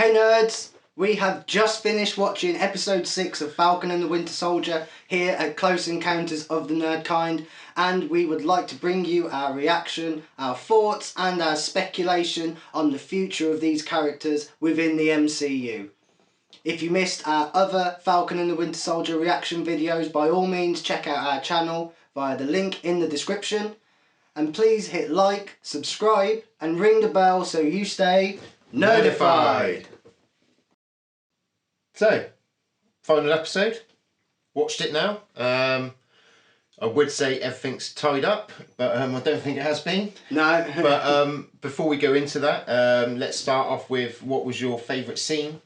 Hey nerds! We have just finished watching episode 6 of Falcon and the Winter Soldier here at Close Encounters of the Nerdkind, and we would like to bring you our reaction, our thoughts and our speculation on the future of these characters within the MCU. If you missed our other Falcon and the Winter Soldier reaction videos, by all means check out our channel via the link in the description, and please hit like, subscribe and ring the bell so you stay notified. So, final episode. Watched it now. I would say everything's tied up, but I don't think it has been. No. But before we go into that, let's start off with what was your favourite scene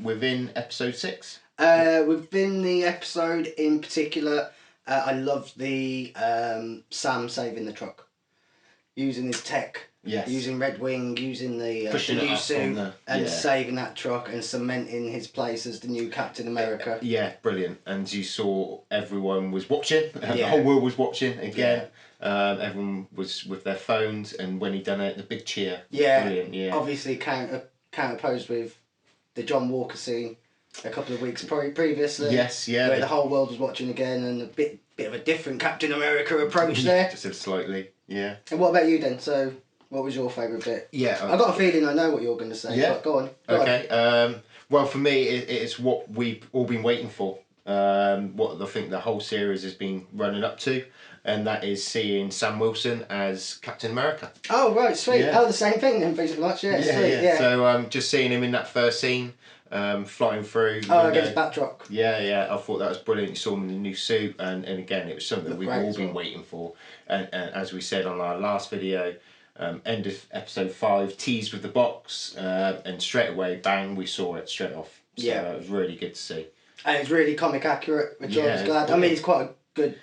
within episode 6? Within the episode in particular, I loved the Sam saving the truck. Using his tech. Yes. Using Red Wing, using the new suit and saving that truck and cementing his place as the new Captain America. Yeah, brilliant. And you saw everyone was watching. The whole world was watching again. Yeah. Everyone was with their phones, and when he done it, the big cheer. Yeah. Brilliant. Yeah. Obviously counterposed with the John Walker scene a couple of weeks previously. Yes. Yeah. Where the whole world was watching again, and a bit of a different Captain America approach there. Just slightly. Yeah. And what about you then? So, what was your favourite bit? Yeah, I've got a feeling I know what you're going to say. Yeah. But go on. Okay. Well, for me, it's what we've all been waiting for. What I think the whole series has been running up to, and that is seeing Sam Wilson as Captain America. Oh right, sweet. Yeah. Oh, the same thing then, pretty much. Yeah, sweet. Yeah. So just seeing him in that first scene, flying through. Oh, against Batroc. Yeah. I thought that was brilliant. You saw him in the new suit, and again, it was something we've all been waiting for. And as we said on our last video. End of episode 5, teased with the box, and straight away, bang, we saw it straight off. So it was really good to see. And it's really comic accurate, which I was glad. I mean, it's quite a good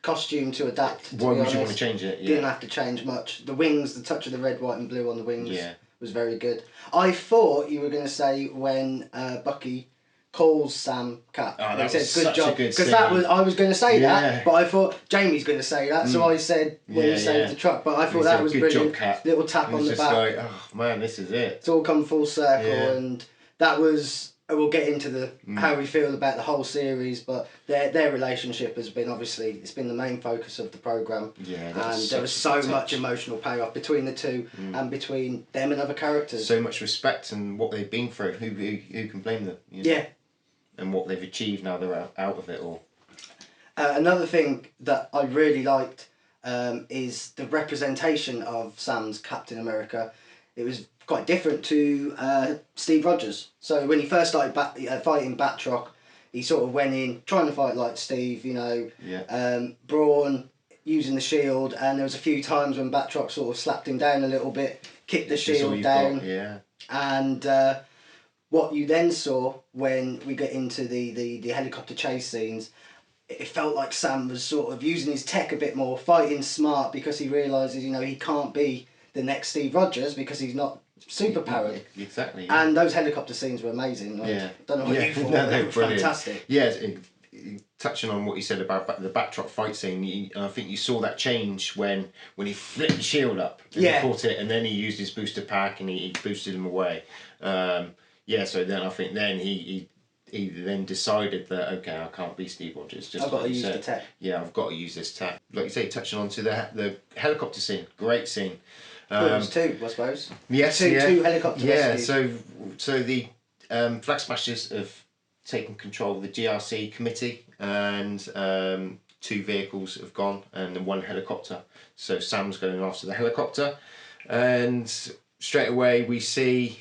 costume to adapt. Why would you want to change it? Yeah. Didn't have to change much. The wings, the touch of the red, white and blue on the wings was very good. I thought you were going to say when Bucky calls Sam Cap. Oh, that was good job, because I was going to say that, but I thought Jamie's going to say that, so I said when he saved the truck. But I thought that was brilliant. Job, little tap on the back. Like, oh man, this is it. It's all come full circle, and that was. We'll get into the how we feel about the whole series, but their relationship has been it's been the main focus of the programme. Yeah, and there was so much emotional payoff between the two and between them and other characters. So much respect and what they've been through. Who can blame them? You know? Yeah. And what they've achieved now they're out of it all. Another thing that I really liked is the representation of Sam's Captain America. It was quite different to Steve Rogers. So when he first started fighting Batroc, he sort of went in trying to fight like Steve, you know. Yeah. Brawn using the shield, and there was a few times when Batroc sort of slapped him down a little bit, kicked the shield down. And what you then saw when we get into the helicopter chase scenes, it felt like Sam was sort of using his tech a bit more, fighting smart, because he realises, you know, he can't be the next Steve Rogers because he's not super powered. Exactly. Yeah. And those helicopter scenes were amazing. Like, yeah. Don't know what you thought. No, they were brilliant. Fantastic. Yeah. Touching on what you said about the Batroc fight scene, I think you saw that change when he flipped the shield up and he caught it, and then he used his booster pack and he boosted him away. So then I think then he then decided that, okay, I can't be Steve Rogers. I've got to use the tech. Yeah, I've got to use this tech. Like you say, touching on to the helicopter scene, great scene. It was 2, I suppose. Yes, two helicopter rescues. So the Flag Smashers have taken control of the GRC committee, and 2 vehicles have gone, and then 1 helicopter. So Sam's going after the helicopter, and straight away we see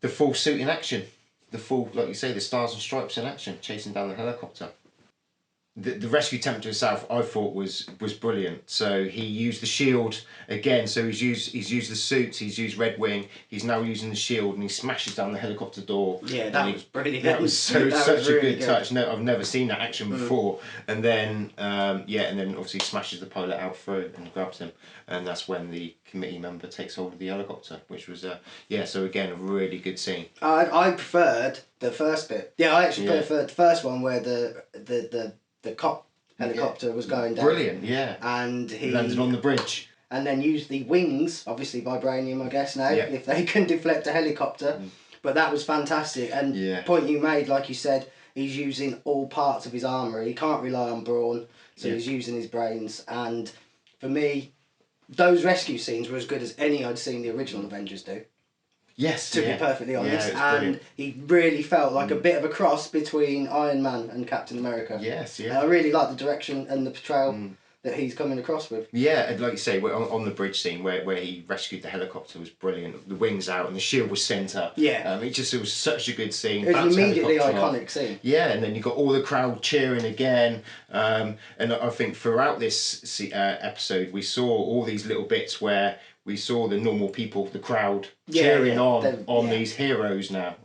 the full suit in action. The full, like you say, the stars and stripes in action, chasing down the helicopter. The rescue attempt to himself, I thought was brilliant. So he used the shield again. So he's used the suits. He's used Red Wing. He's now using the shield, and he smashes down the helicopter door. Yeah, that was brilliant. That was such a good touch. No, I've never seen that action before. And then and then obviously smashes the pilot out through and grabs him, and that's when the committee member takes hold of the helicopter, which was So again, a really good scene. I preferred the first bit. Yeah, I actually preferred the first one where the cop helicopter was going down. Brilliant, yeah. And he landed on the bridge. And then used the wings, obviously vibranium, I guess now, if they can deflect a helicopter. But that was fantastic. And point you made, like you said, he's using all parts of his armour. He can't rely on brawn, so he's using his brains. And for me, those rescue scenes were as good as any I'd seen the original Avengers do. Yes, to be perfectly honest, and brilliant. he really felt like a bit of a cross between Iron Man and Captain America. Yes, I really like the direction and the portrayal that he's coming across with. Yeah, and like you say, on the bridge scene where he rescued the helicopter was brilliant. The wings out and the shield was sent up. Yeah, it was such a good scene. It was an immediately iconic scene. Yeah, and then you got all the crowd cheering again. And I think throughout this episode, we saw all these little bits where we saw the normal people, the crowd, cheering on these heroes now,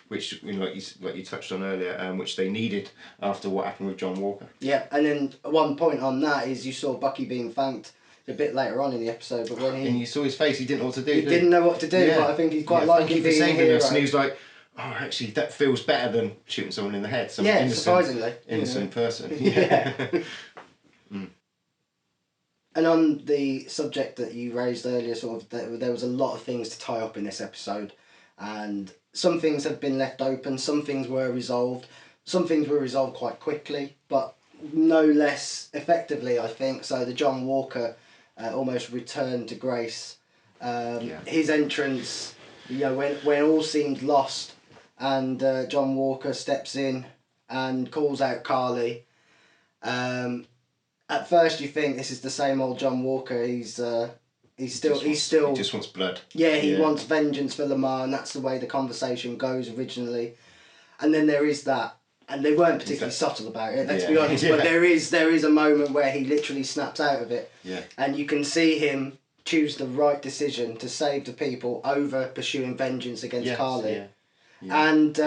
which like you touched on earlier, which they needed after what happened with John Walker. Yeah, and then one point on that is you saw Bucky being thanked a bit later on in the episode, but when and you saw his face, he didn't know what to do. He didn't know what to do, but I think he's quite like thank you for saving us, and he was like, "Oh, actually, that feels better than shooting someone in the head." Some surprisingly, innocent person. Yeah. And on the subject that you raised earlier, sort of, there was a lot of things to tie up in this episode, and some things have been left open, some things were resolved, some things were resolved quite quickly, but no less effectively, I think. So the John Walker almost returned to grace. His entrance, when all seemed lost, and John Walker steps in and calls out Carly. At first, you think this is the same old John Walker. He just wants blood. Yeah, he wants vengeance for Lamar, and that's the way the conversation goes originally. And then there is that, and they weren't particularly subtle about it. Let's be honest, but there is a moment where he literally snaps out of it. Yeah. And you can see him choose the right decision to save the people over pursuing vengeance against Carly. Yeah. Yeah. And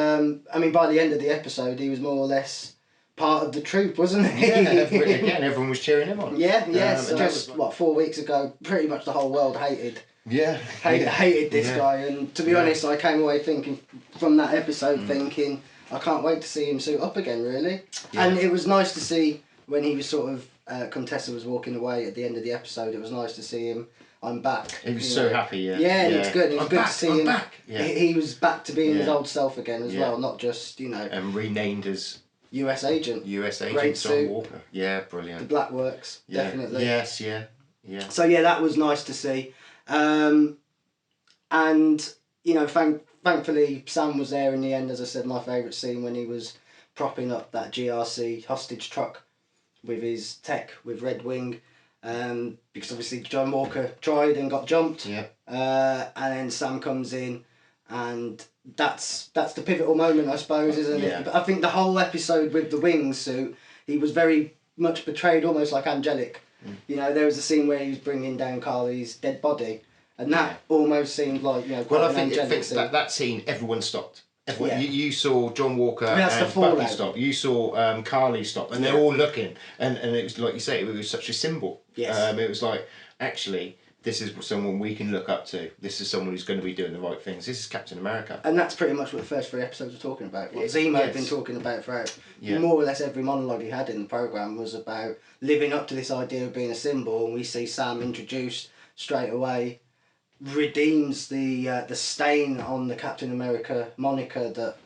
I mean, by the end of the episode, he was more or less part of the troop, wasn't he? Yeah, again, everyone was cheering him on. Yeah, yes. Just 4 weeks ago, pretty much the whole world hated this guy. And to be honest, I came away thinking from that episode, thinking I can't wait to see him suit up again. Really, and it was nice to see when he was sort of Contessa was walking away at the end of the episode. It was nice to see him. I'm back. He was so happy. Yeah, it's good. It was good to see him. Back. Yeah. He was back to being his old self again as well, not just and renamed as US agent. Great John Walker. Yeah, brilliant. The black works, definitely. Yes, yeah. So that was nice to see. And, thankfully Sam was there in the end. As I said, my favourite scene when he was propping up that GRC hostage truck with his tech, with Red Wing. Because obviously John Walker tried and got jumped. Yeah. And then Sam comes in, and that's the pivotal moment, I suppose, isn't it? But I think the whole episode with the wingsuit, he was very much portrayed almost like angelic. There was a scene where he was bringing down Carly's dead body, and that almost seemed like quite an angelic scene. That scene, everyone stopped. You saw John Walker and Bucky stop. You saw Carly stop, and they're all looking, and it was like you say, it was such a symbol. Yes. It was like, actually, this is someone we can look up to. This is someone who's going to be doing the right things. This is Captain America. And that's pretty much what the first 3 episodes were talking about. What Zemo had been talking about throughout. More or less every monologue he had in the programme was about living up to this idea of being a symbol, and we see Sam introduced straight away, redeems the stain on the Captain America moniker that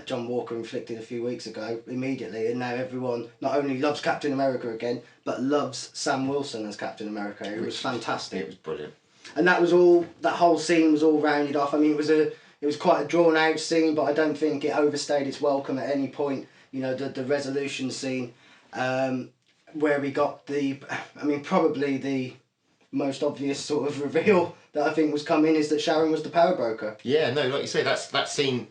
John Walker inflicted a few weeks ago immediately, and now everyone not only loves Captain America again, but loves Sam Wilson as Captain America. It was fantastic. It was brilliant. And that whole scene was all rounded off. I mean, it was quite a drawn out scene, but I don't think it overstayed its welcome at any point. The resolution scene, where we got probably the most obvious sort of reveal that I think was coming is that Sharon was the power broker. Yeah, no, like you say, that scene.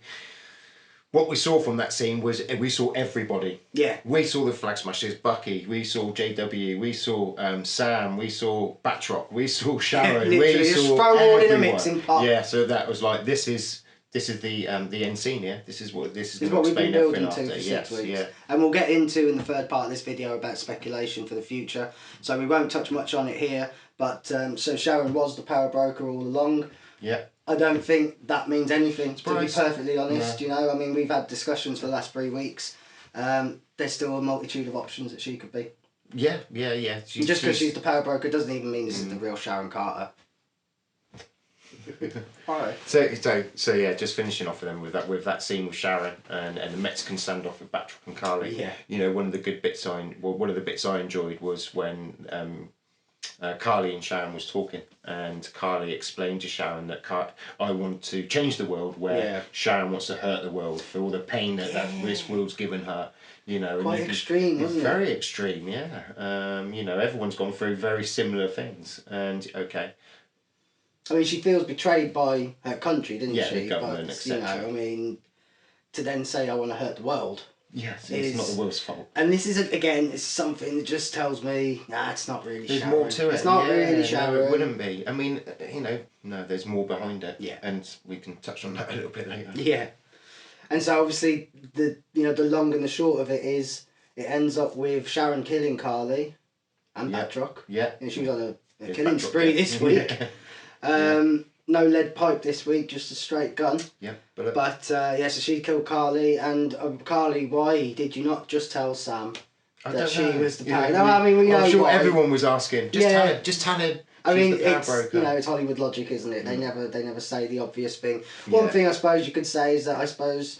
What we saw from that scene was we saw everybody. Yeah. We saw the Flag Smashers, Bucky. We saw JW. We saw Sam. We saw Batroc. We saw Sharon. We saw everyone. In a mixing pot. Yeah, so that was like this is the end scene. Yeah, this is what we've been building to for 6 weeks. Yeah. And we'll get into in the third part of this video about speculation for the future. So we won't touch much on it here. But so Sharon was the power broker all along. Yeah. I don't think that means anything, to be perfectly honest. I mean, we've had discussions for the last 3 weeks. There's still a multitude of options that she could be. Yeah. Just because she's the power broker doesn't even mean this is the real Sharon Carter. Alright. So yeah, just finishing off with them with that scene with Sharon and the Mexican standoff with Batroc and Carly. Yeah. You know, one of the bits I enjoyed was when Carly and Sharon was talking, and Carly explained to Sharon that I want to change the world, where Sharon wants to hurt the world for all the pain that this world's given her. You know, quite extreme, wasn't it? Very extreme, yeah. You know, everyone's gone through very similar things, and okay. I mean, she feels betrayed by her country, didn't she? Yeah, the government, but, etc. You know, I mean, to then say I want to hurt the world. Yes, it's not the world's fault. And this is again, it's something that just tells me, nah, it's not really. There's Sharon. more to it. It's not really Sharon. No, it wouldn't be. I mean, you know, no, there's more behind it. Yeah. And we can touch on that a little bit later. Yeah. And so obviously the long and the short of it is it ends up with Sharon killing Carly and Batroc. Yeah. And she was on a killing spree this week. Yeah. No lead pipe this week, just a straight gun. Yeah. But so she killed Carly, and Carly, why did you not just tell Sam that she was the power? No, I mean we know. I'm sure why. everyone was asking. Just tell him. I mean, the power it's broker. it's Hollywood logic, isn't it? They never say the obvious thing. Yeah. One thing I suppose you could say is that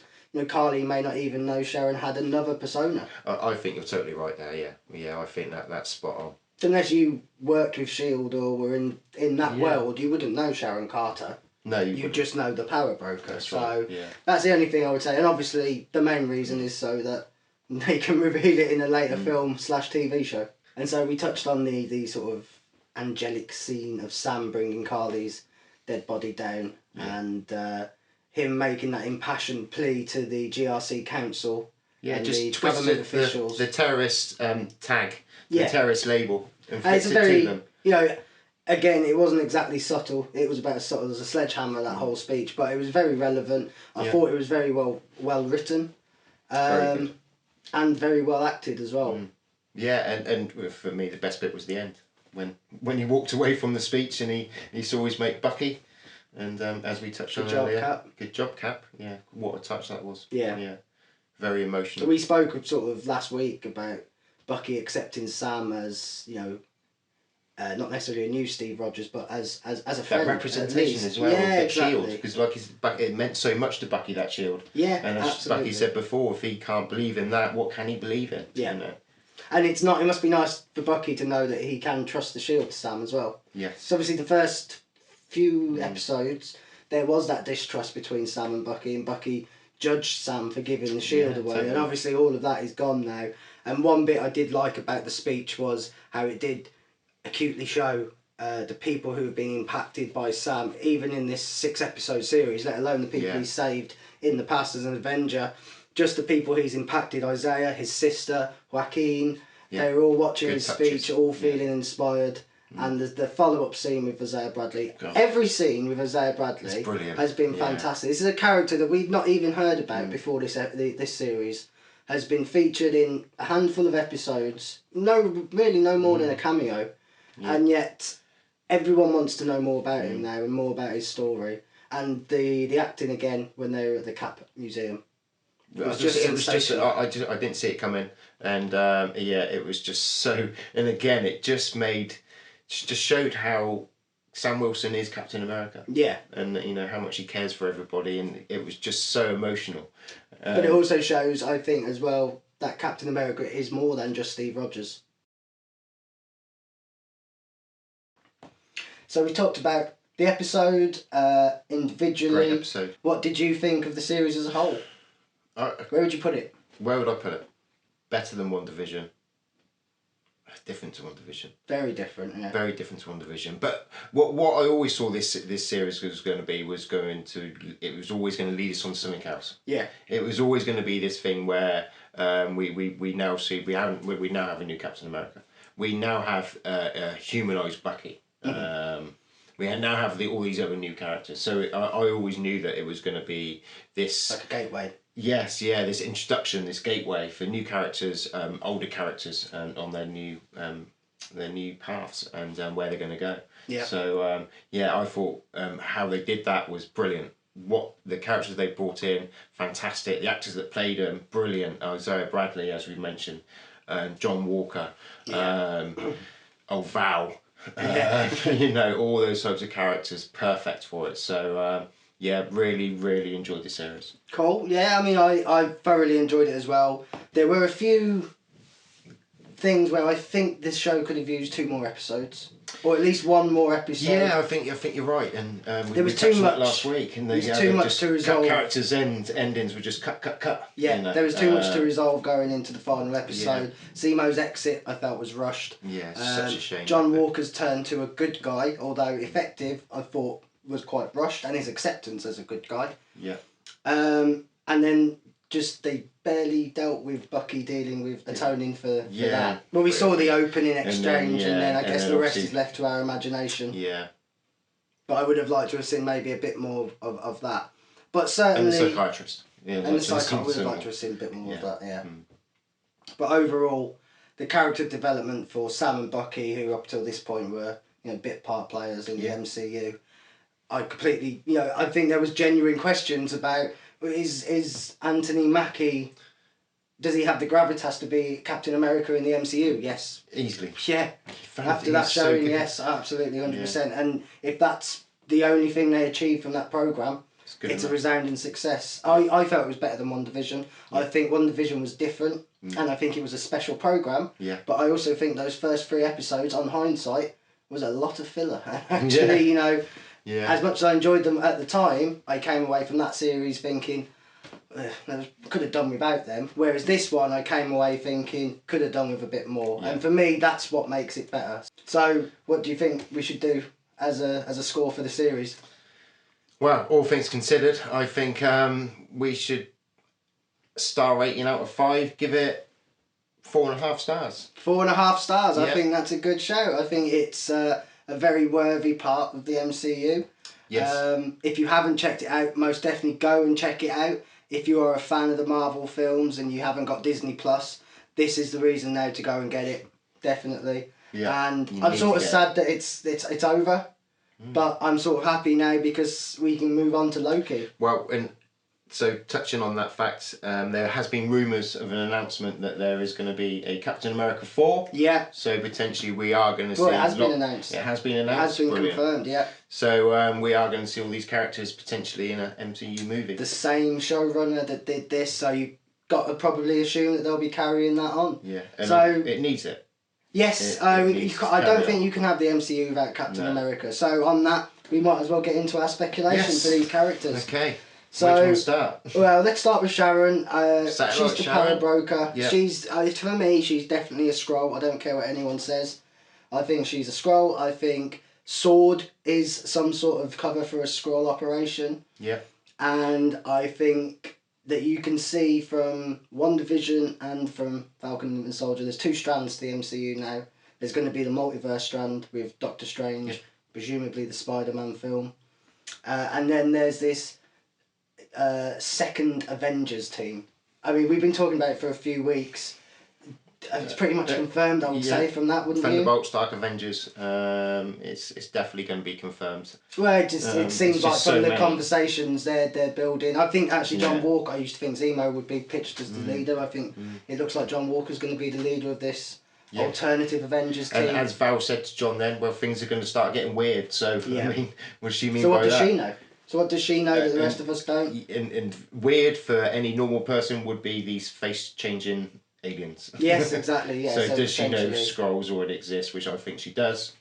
Carly may not even know Sharon had another persona. I think you're totally right there. Yeah. I think that's spot on. Unless you worked with S.H.I.E.L.D. or were in that world, you wouldn't know Sharon Carter. No, you just know the power broker. That's so right. that's the only thing I would say. And obviously the main reason is so that they can reveal it in a later film / TV show. And so we touched on the sort of angelic scene of Sam bringing Carly's dead body down and him making that impassioned plea to the GRC council and just the government officials. The terrorist tag, the terrorist label, and it's fits a very, it to them. Again, it wasn't exactly subtle. It was about as subtle as a sledgehammer, that whole speech, but it was very relevant. I thought it was very well written, and very well acted as well. Yeah, and for me the best bit was the end when he walked away from the speech and he saw his mate Bucky, and as we touched on earlier, Cap. Good job, Cap. Yeah, what a touch that was. Yeah, very emotional. We spoke sort of last week about Bucky accepting Sam as not necessarily a new Steve Rogers, but as a friend. That representation as well, yeah, of the exactly. Shield, because it meant so much to Bucky, that Shield. Yeah, and as absolutely. Bucky said before, if he can't believe in that, what can he believe in? Yeah. You know? And it must be nice for Bucky to know that he can trust the Shield to Sam as well. Yes. So obviously the first few episodes, there was that distrust between Sam and Bucky judged Sam for giving the Shield away, totally. And obviously all of that is gone now. And one bit I did like about the speech was how it did acutely show the people who have been impacted by Sam, even in this 6-episode series, let alone the people he saved in the past as an Avenger. Just the people he's impacted, Isaiah, his sister, Joaquin, they were all watching his speech, all feeling inspired. And the follow-up scene with Isaiah Bradley, every scene with Isaiah Bradley has been fantastic. This is a character that we've not even heard about before this series. Has been featured in a handful of episodes, really no more than a cameo, and yet everyone wants to know more about him now and more about his story. And the acting again when they were at the Cap Museum. It was just I didn't see it coming, and it was just so. And again, it just showed how Sam Wilson is Captain America. Yeah. And how much he cares for everybody, and it was just so emotional. But it also shows, I think, as well, that Captain America is more than just Steve Rogers. So we talked about the episode individually. Great episode. What did you think of the series as a whole? Where would you put it? Where would I put it? Better than WandaVision. Different to WandaVision. Very different, yeah. Very different to WandaVision. But what I always saw this series was going to be it was always going to lead us on to something else. Yeah. It was always going to be this thing where we now now have a new Captain America. We now have a humanised Bucky. We now have all these other new characters. So I always knew that it was going to be this like a gateway. Yes, this introduction, this gateway for new characters, older characters, on their new paths and where they're going to go. Yeah. So I thought how they did that was brilliant. What the characters they brought in, fantastic. The actors that played them, brilliant. Isaiah Bradley, as we mentioned, John Walker, Val. You know, all those types of characters, perfect for it. So yeah, really, really enjoyed the series. Cool. Yeah, I mean, I thoroughly enjoyed it as well. There were a few things where I think this show could have used 2 more episodes, or at least 1 more episode. Yeah, I think you're right, and there was we too touched on much that last week, and there was too much to resolve. Characters' endings were just cut. Yeah, you know? there was too much to resolve going into the final episode. Yeah. Zemo's exit, I felt, was rushed. Yeah, such a shame. John Walker's turn to a good guy, although effective, I thought was quite rushed, and his acceptance as a good guy. Yeah. And then just they barely dealt with Bucky dealing with atoning for that. Well, we saw the opening exchange, and then I guess the rest is left to our imagination. Yeah. But I would have liked to have seen maybe a bit more of that. But certainly... And the psychiatrist. Yeah, and the psychiatrist, I would have liked to have seen a bit more of that, yeah. But overall, the character development for Sam and Bucky, who up till this point were, you know, bit part players in the MCU, I completely, you know, I think there was genuine questions about, is Anthony Mackie, does he have the gravitas to be Captain America in the MCU? Yes. Easily. Yeah. After that showing, yes, absolutely, 100%. And if that's the only thing they achieved from that programme, it's a resounding success. I felt it was better than WandaVision. I think WandaVision was different, and I think it was a special programme. Yeah. But I also think those first 3 episodes, on hindsight, was a lot of filler. Actually, you know, as much as I enjoyed them at the time, I came away from that series thinking, could have done without them. Whereas this one, I came away thinking, could have done with a bit more. And for me, that's what makes it better. So, what do you think we should do as a score for the series? Well, all things considered, I think we should star rating out of 5, give it 4.5 stars. 4.5 stars. I think that's a good show. I think it's a very worthy part of the MCU. Yes. If you haven't checked it out, most definitely go and check it out. If you are a fan of the Marvel films and you haven't got Disney Plus, this is the reason now to go and get it. Definitely. Yeah. And I'm sort of sad that it's over. But I'm sort of happy now because we can move on to Loki. Well, and so touching on that fact, there has been rumours of an announcement that there is going to be a Captain America 4. Yeah. So potentially we are going to see... Well, it has been announced. It has been announced. It has been confirmed, yeah. So we are going to see all these characters potentially in an MCU movie. The same showrunner that did this, so you've got to probably assume that they'll be carrying that on. Yeah, and so it needs it. Yes, I don't think you can have the MCU without Captain America. So on that, we might as well get into our speculation for these characters. Okay. So, where do you want to start? Well, let's start with Sharon. She's the Sharon. power broker. Yep. She's for me, she's definitely a Skrull. I don't care what anyone says. I think she's a Skrull. I think Sword is some sort of cover for a Skrull operation. Yeah. And I think that you can see from WandaVision and from Falcon and Winter Soldier, there's 2 strands to the MCU now. There's going to be the multiverse strand with Doctor Strange, presumably the Spider-Man film. And then there's this second Avengers team. I mean, we've been talking about it for a few weeks. It's pretty much confirmed, I would say, from that, wouldn't you? Thunderbolts, Dark Avengers, it's definitely going to be confirmed. Well, it seems like from the conversations they're building. I think actually John Walker, I used to think Zemo would be pitched as the leader. I think it looks like John Walker's going to be the leader of this alternative Avengers team. And as Val said to John then, well, things are going to start getting weird. So, I mean, what does she mean by that? So what does she know? So what does she know that the rest of us don't? And weird for any normal person would be these face-changing aliens. Yes, exactly. Yeah. So does she know Skrulls already exist, which I think she does,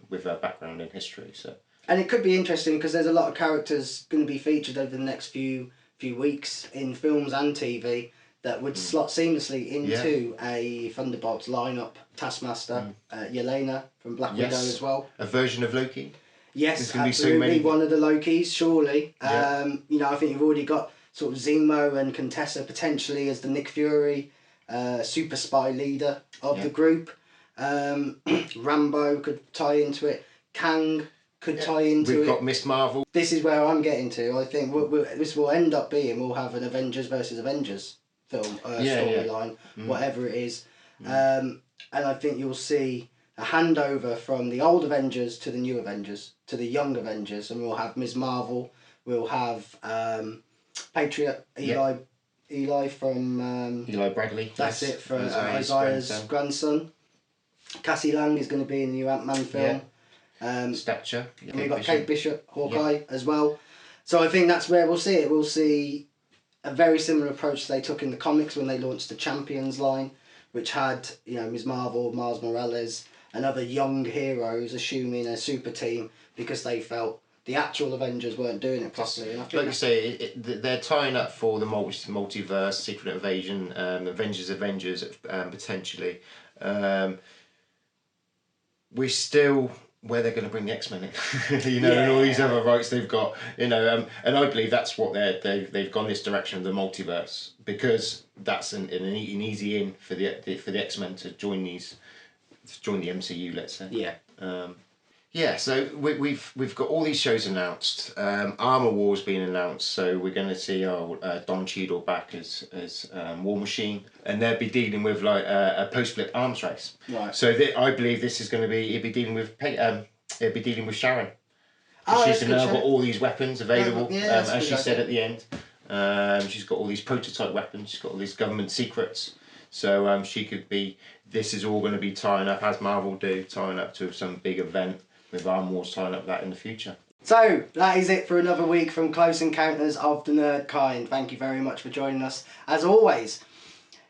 with her background in history. So. And it could be interesting because there's a lot of characters going to be featured over the next few weeks in films and TV that would slot seamlessly into a Thunderbolts lineup. Taskmaster, Yelena from Black Widow as well. A version of Loki. Yes, absolutely. One of the Lokis, surely. You know, I think you've already got sort of Zemo and Contessa potentially as the Nick Fury super spy leader of the group. Rambo could tie into it. Kang could tie into it. We've got Miss Marvel. This is where I'm getting to. I think this will end up being, we'll have an Avengers versus Avengers film, storyline, whatever it is. And I think you'll see a handover from the old Avengers to the new Avengers, to the young Avengers, and we'll have Ms. Marvel, we'll have Patriot, Eli from... Eli Bradley. That's it, for Isaiah's grandson. Cassie Lang is going to be in the new Ant-Man film. Stature. And we've got Kate Bishop, Hawkeye as well. So I think that's where we'll see it. We'll see a very similar approach they took in the comics when they launched the Champions line, which had, you know, Ms. Marvel, Miles Morales, and other young heroes assuming a super team because they felt the actual Avengers weren't doing it properly. And I think like you say, they're tying up for the multiverse, Secret Invasion, Avengers, potentially. We're still where they're going to bring the X-Men in, you know, and all these other rights they've got, you know, and I believe that's what they've gone this direction of the multiverse, because that's an easy in for the X-Men to join the MCU, let's say. Yeah, so we've got all these shows announced. Armor War's been announced, so we're going to see Don Cheadle back as War Machine, and they'll be dealing with like a post-flip arms race. Right. So I believe this is going to be he'll be dealing with Sharon. Oh, She's now got all these weapons available, as she said idea. at the end. She's got all these prototype weapons. She's got all these government secrets. So she could be. This is all going to be tying up, as Marvel do, tying up to some big event, with Armor Wars tying up that in the future. So that is it for another week from Close Encounters of the Nerd Kind. Thank you very much for joining us. As always,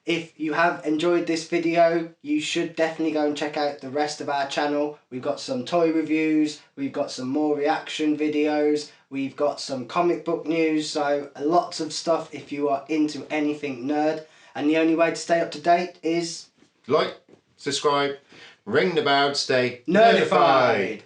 if you have enjoyed this video, you should definitely go and check out the rest of our channel. We've got some toy reviews, we've got some more reaction videos, we've got some comic book news, so lots of stuff if you are into anything nerd. And the only way to stay up to date is... like, subscribe, ring the bell, stay nerdified.